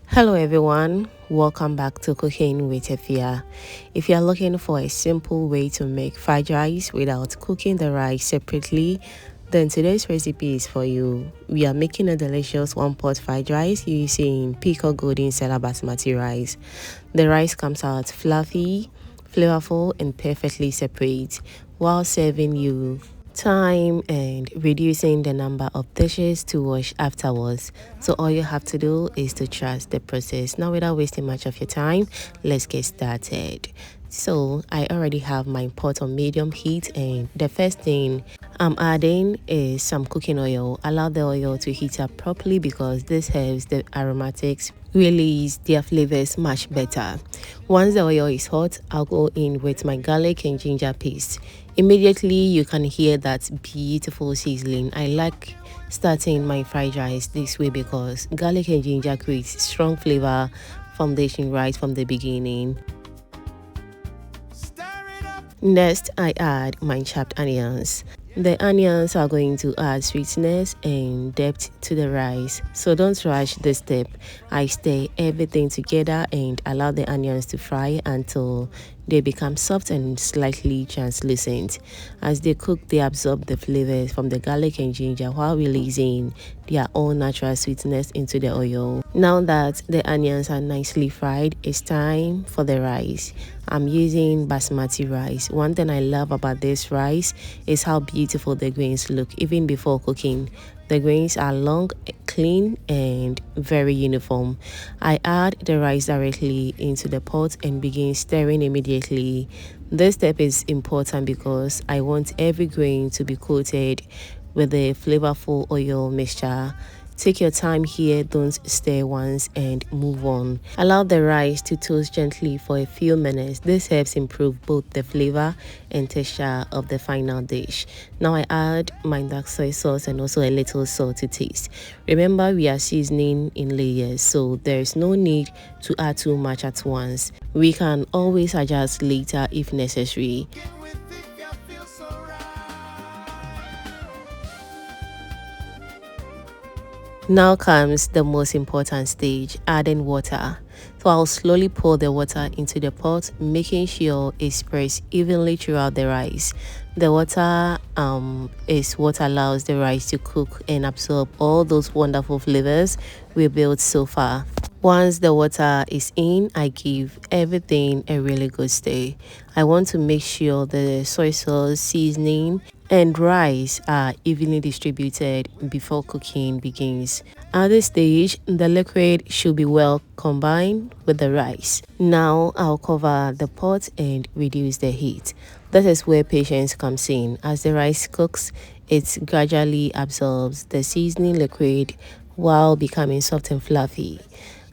Hello everyone, welcome back to Cooking with Efya. If you are looking for a simple way to make fried rice without cooking the rice separately, then today's recipe is for you. We are making a delicious one-pot fried rice using Pico Golden Sela Basmati rice. The rice comes out fluffy, flavorful and perfectly separate while serving you time and reducing the number of dishes to wash afterwards. So all you have to do is to trust the process. Now without wasting much of your time, let's get started. So I already have my pot on medium heat, and the first thing I'm adding is some cooking oil. Allow the oil to heat up properly because this helps the aromatics release their flavors much better. Once the oil is hot, I'll go in with my garlic and ginger paste. Immediately you can hear that beautiful sizzling. I like starting my fried rice this way because garlic and ginger creates strong flavor foundation right from the beginning. Next, I add my chopped onions. The onions are going to add sweetness and depth to the rice, so don't rush this step. I stir everything together and allow the onions to fry until they become soft and slightly translucent. As they cook, they absorb the flavors from the garlic and ginger while releasing their own natural sweetness into the oil. Now that the onions are nicely fried, it's time for the rice. I'm using basmati rice. One thing I love about this rice is how beautiful the grains look even before cooking. The grains are long, clean, and very uniform. I add the rice directly into the pot and begin stirring immediately. This step is important because I want every grain to be coated with the flavorful oil mixture. Take your time here, don't stir once and move on. Allow the rice to toast gently for a few minutes. This helps improve both the flavor and texture of the final dish. Now I add my dark soy sauce and also a little salt to taste. Remember, we are seasoning in layers, so there is no need to add too much at once. We can always adjust later if necessary. Now comes the most important stage, adding water. So I'll slowly pour the water into the pot, making sure it spreads evenly throughout the rice. The water is what allows the rice to cook and absorb all those wonderful flavors we built so far. Once the water is in, I give everything a really good stir. I want to make sure the soy sauce, seasoning, and rice are evenly distributed before cooking begins. At this stage, the liquid should be well combined with the rice. Now I'll cover the pot and reduce the heat. This is where patience comes in. As the rice cooks, it gradually absorbs the seasoning liquid while becoming soft and fluffy.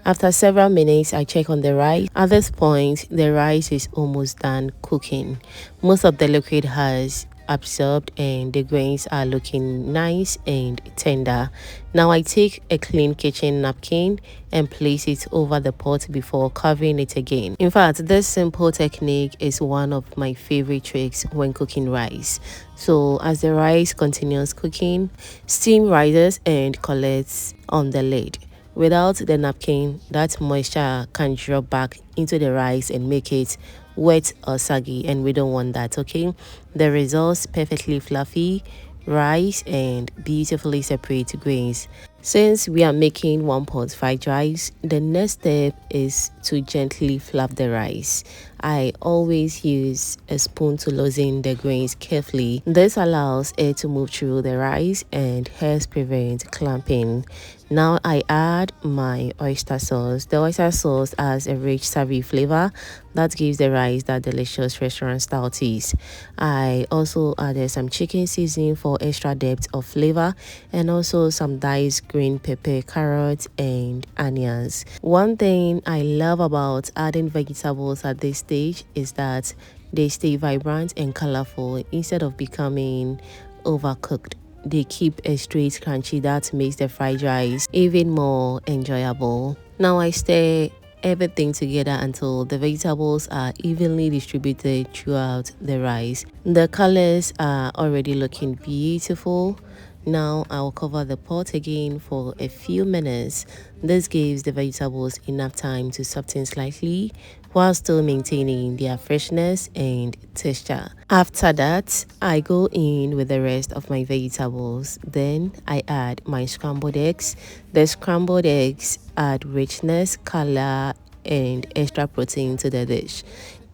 After several minutes, I check on the rice. At this point, the rice is almost done cooking. Most of the liquid has absorbed and the grains are looking nice and tender. Now I take a clean kitchen napkin and place it over the pot before covering it again. In fact, this simple technique is one of my favorite tricks when cooking rice. So as the rice continues cooking, steam rises and collects on the lid. Without the napkin, that moisture can drop back into the rice and make it wet or soggy, and we don't want that. Okay, the results perfectly fluffy rice and beautifully separate grains. Since we are making one pot fried rice, the next step is to gently fluff the rice. I always use a spoon to loosen the grains carefully. This allows air to move through the rice and helps prevent clumping. Now I add my oyster sauce. The oyster sauce has a rich savory flavor that gives the rice that delicious restaurant style taste. I also added some chicken seasoning for extra depth of flavor and also some diced green pepper, carrots and onions. One thing I love about adding vegetables at this stage is that they stay vibrant and colorful instead of becoming overcooked. They keep a straight crunchy that makes the fried rice even more enjoyable. Now I stir everything together until the vegetables are evenly distributed throughout the rice. The colors are already looking beautiful. Now I'll cover the pot again for a few minutes. This gives the vegetables enough time to soften slightly while still maintaining their freshness and texture. After that, I go in with the rest of my vegetables. Then I add my scrambled eggs. The scrambled eggs add richness, color, and extra protein to the dish.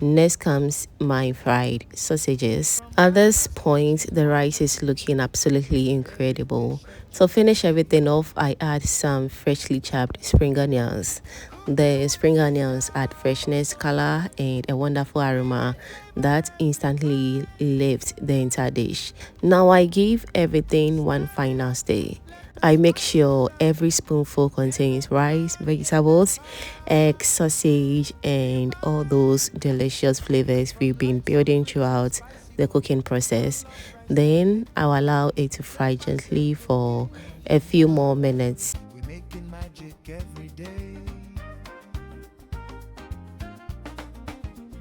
Next comes my fried sausages. At this point, the rice is looking absolutely incredible. To finish everything off, I add some freshly chopped spring onions. The spring onions add freshness, color, and a wonderful aroma that instantly lifts the entire dish. Now I give everything one final stir. I make sure every spoonful contains rice, vegetables, eggs, sausage, and all those delicious flavors we've been building throughout the cooking process. Then I'll allow it to fry gently for a few more minutes. We're making magic every day.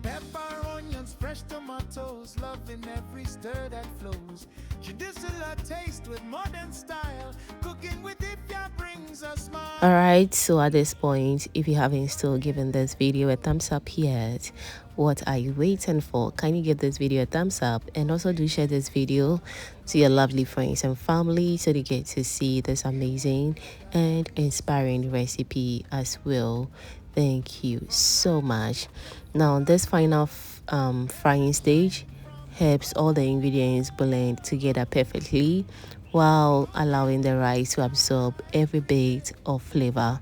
Pepper, onions, fresh tomatoes, loving every stir that flows. Judicial taste with modern style. Cooking with Efya brings a smile. Alright, so at this point, if you haven't still given this video a thumbs up yet, what are you waiting for? Can you give this video a thumbs up, and also do share this video to your lovely friends and family so they get to see this amazing and inspiring recipe as well. Thank you so much. Now this final frying stage helps all the ingredients blend together perfectly while allowing the rice to absorb every bit of flavor.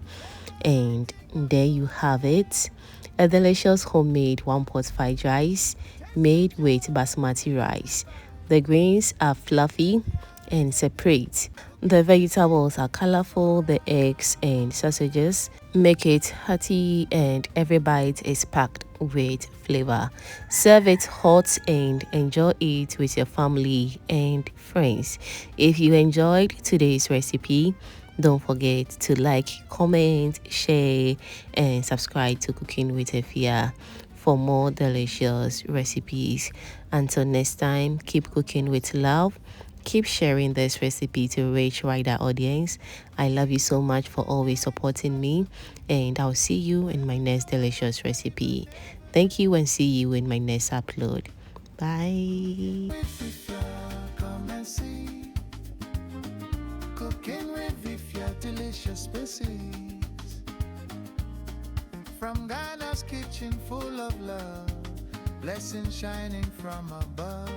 And there you have it, a delicious homemade one-pot fried rice made with basmati rice. The grains are fluffy and separate. The vegetables are colorful, the eggs and sausages make it hearty, and every bite is packed with flavor. Serve it hot and enjoy it with your family and friends. If you enjoyed today's recipe, don't forget to like, comment, share, and subscribe to Cooking with Efya for more delicious recipes. Until next time, keep cooking with love. Keep sharing this recipe to reach wider audience. I love you so much for always supporting me, and I'll see you in my next delicious recipe. Thank you, and see you in my next upload. Bye. Come and see. Cooking with Efya, delicious species. From Ghana's kitchen full of love, blessings shining from above.